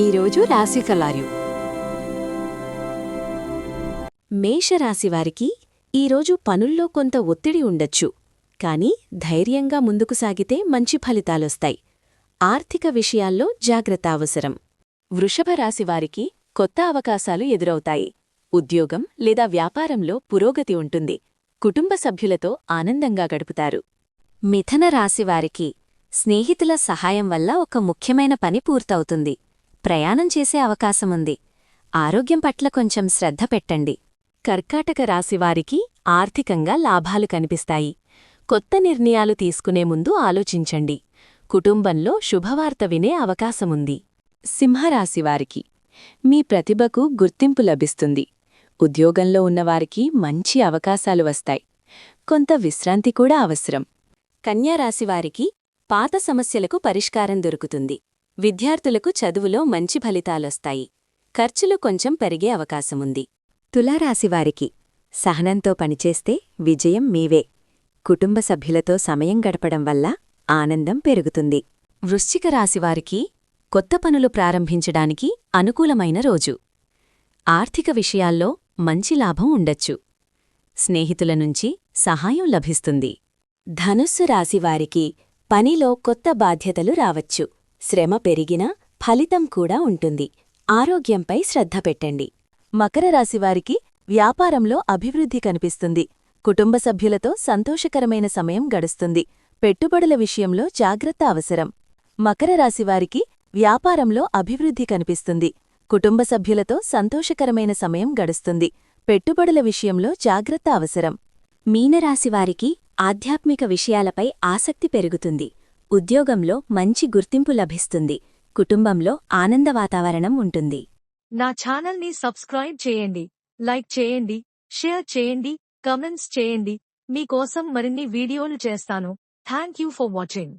ఈరోజు రాశి ఫలాలు. మేషరాశివారికి ఈరోజు పనుల్లో కొంత ఒత్తిడి ఉండొచ్చు, కానీ ధైర్యంగా ముందుకు సాగితే మంచి ఫలితాలొస్తాయి. ఆర్థిక విషయాల్లో జాగ్రత్త అవసరం. వృషభ రాశివారికి కొత్త అవకాశాలు ఎదురవుతాయి. ఉద్యోగం లేదా వ్యాపారంలో పురోగతి ఉంటుంది. కుటుంబ సభ్యులతో ఆనందంగా గడుపుతారు. మిథున రాశివారికి స్నేహితుల సహాయం వల్ల ఒక ముఖ్యమైన పని పూర్తవుతుంది. ప్రయాణం చేసే అవకాశముంది. ఆరోగ్యం పట్ల కొంచెం శ్రద్ధ పెట్టండి. కర్కాటక రాశివారికి ఆర్థికంగా లాభాలు కనిపిస్తాయి. కొత్త నిర్ణయాలు తీసుకునే ముందు ఆలోచించండి. కుటుంబంలో శుభవార్త వినే అవకాశముంది. సింహరాశివారికి మీ ప్రతిభకు గుర్తింపు లభిస్తుంది. ఉద్యోగంలో ఉన్నవారికి మంచి అవకాశాలు వస్తాయి. కొంత విశ్రాంతి కూడా అవసరం. కన్యారాశివారికి పాత సమస్యలకు పరిష్కారం దొరుకుతుంది. విద్యార్థులకు చదువులో మంచి ఫలితాలొస్తాయి. ఖర్చులు కొంచెం పెరిగే అవకాశముంది. తులారాశివారికి సహనంతో పనిచేస్తే విజయం మీవే. కుటుంబ సభ్యులతో సమయం గడపడం వల్ల ఆనందం పెరుగుతుంది. వృశ్చిక రాశివారికి కొత్త పనులు ప్రారంభించడానికి అనుకూలమైన రోజు. ఆర్థిక విషయాల్లో మంచి లాభం ఉండొచ్చు. స్నేహితుల నుంచి సహాయం లభిస్తుంది. ధనుస్సు రాశివారికి పనిలో కొత్త బాధ్యతలు రావచ్చు. శ్రమ పెరిగినా ఫలితం కూడా ఉంటుంది. ఆరోగ్యంపై శ్రద్ధ పెట్టండి. మకర రాశివారికి వ్యాపారంలో అభివృద్ధి కనిపిస్తుంది. కుటుంబ సభ్యులతో సంతోషకరమైన సమయం గడుస్తుంది. పెట్టుబడుల విషయంలో జాగ్రత్త అవసరం. మకర రాశివారికి వ్యాపారంలో అభివృద్ధి కనిపిస్తుంది. కుటుంబ సభ్యులతో సంతోషకరమైన సమయం గడుస్తుంది. పెట్టుబడుల విషయంలో జాగ్రత్త అవసరం. మీనరాశివారికి ఆధ్యాత్మిక విషయాలపై ఆసక్తి పెరుగుతుంది. ఉద్యోగంలో మంచి గుర్తింపు లభిస్తుంది. కుటుంబంలో ఆనంద వాతావరణం ఉంటుంది. నా ఛానల్ని సబ్స్క్రైబ్ చేయండి, లైక్ చేయండి, షేర్ చేయండి, కామెంట్స్ చేయండి. మీకోసం మరిన్ని వీడియోలు చేస్తాను. Thank you for watching.